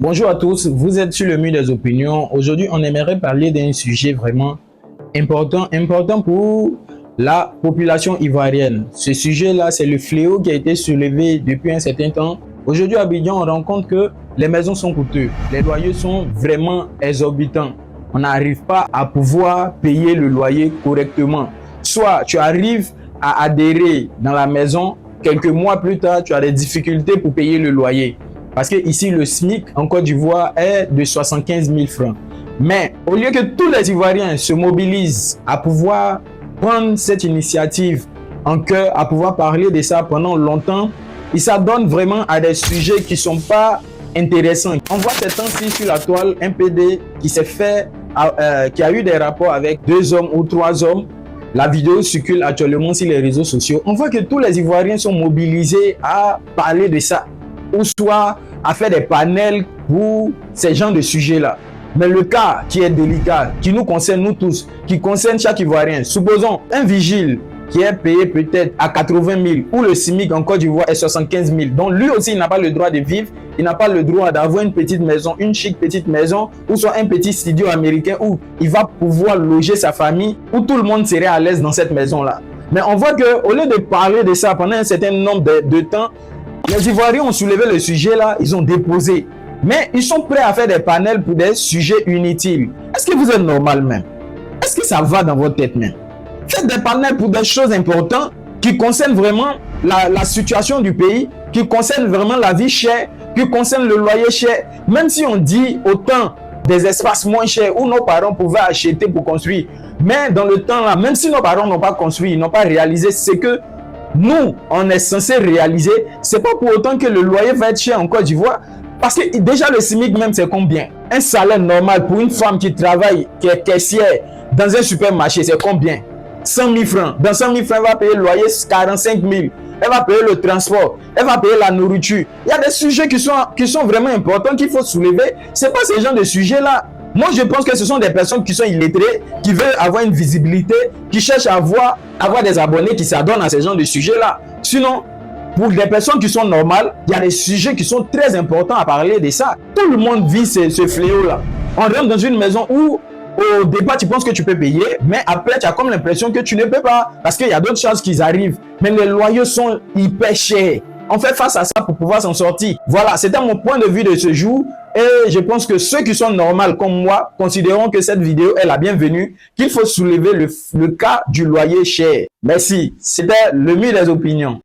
Bonjour à tous, vous êtes sur le mur des opinions. Aujourd'hui, on aimerait parler d'un sujet vraiment important pour la population ivoirienne. Ce sujet-là, c'est le fléau qui a été soulevé depuis un certain temps. Aujourd'hui, à Abidjan, on rend compte que les maisons sont coûteuses, les loyers sont vraiment exorbitants. On n'arrive pas à pouvoir payer le loyer correctement. Soit tu arrives à adhérer dans la maison, quelques mois plus tard, tu as des difficultés pour payer le loyer. Parce que ici, le SMIC en Côte d'Ivoire est de 75 000 francs. Mais au lieu que tous les Ivoiriens se mobilisent à pouvoir prendre cette initiative en cœur, à pouvoir parler de ça pendant longtemps, ils s'adonnent vraiment à des sujets qui ne sont pas intéressants. On voit ces temps-ci sur la toile un PD qui s'est fait, qui a eu des rapports avec 2 hommes ou 3 hommes. La vidéo circule actuellement sur les réseaux sociaux. On voit que tous les Ivoiriens sont mobilisés à parler de ça, ou soit à faire des panels pour ces genres de sujets-là. Mais le cas qui est délicat, qui nous concerne nous tous, qui concerne chaque Ivoirien, supposons un vigile qui est payé peut-être à 80 000, ou le SMIC en Côte d'Ivoire est 75 000. Donc lui aussi, il n'a pas le droit de vivre, il n'a pas le droit d'avoir une petite maison, une chic petite maison, ou soit un petit studio américain où il va pouvoir loger sa famille, où tout le monde serait à l'aise dans cette maison-là. Mais on voit qu'au lieu de parler de ça pendant un certain nombre de temps, les Ivoiriens ont soulevé le sujet là, ils ont déposé. Mais ils sont prêts à faire des panels pour des sujets inutiles. Est-ce que vous êtes normal même? Est-ce que ça va dans votre tête même? Faites des panels pour des choses importantes qui concernent vraiment la situation du pays, qui concernent vraiment la vie chère, qui concernent le loyer cher. Même si on dit autant des espaces moins chers où nos parents pouvaient acheter pour construire. Mais dans le temps là, même si nos parents n'ont pas construit, ils n'ont pas réalisé ce que nous, on est censé réaliser, c'est pas pour autant que le loyer va être cher en Côte d'Ivoire. Parce que déjà le SMIC même, c'est combien? Un salaire normal pour une femme qui travaille, qui est caissière dans un supermarché, c'est combien? 100 000 francs. Dans 100 000 francs, elle va payer le loyer 45 000. Elle va payer le transport. Elle va payer la nourriture. Il y a des sujets qui sont vraiment importants qu'il faut soulever. C'est pas ce genre de sujets-là. Moi, je pense que ce sont des personnes qui sont illettrées, qui veulent avoir une visibilité, qui cherchent à avoir des abonnés qui s'adonnent à ce genre de sujets-là. Sinon, pour des personnes qui sont normales, il y a des sujets qui sont très importants à parler de ça. Tout le monde vit ce fléau-là. On rentre dans une maison où, au départ, tu penses que tu peux payer, mais après, tu as comme l'impression que tu ne peux pas, parce qu'il y a d'autres choses qui arrivent. Mais les loyers sont hyper chers. On fait face à ça pour pouvoir s'en sortir. Voilà, c'était mon point de vue de ce jour. Et je pense que ceux qui sont normaux comme moi considérons que cette vidéo est la bienvenue, qu'il faut soulever le cas du loyer cher. Merci. C'était le mur des opinions.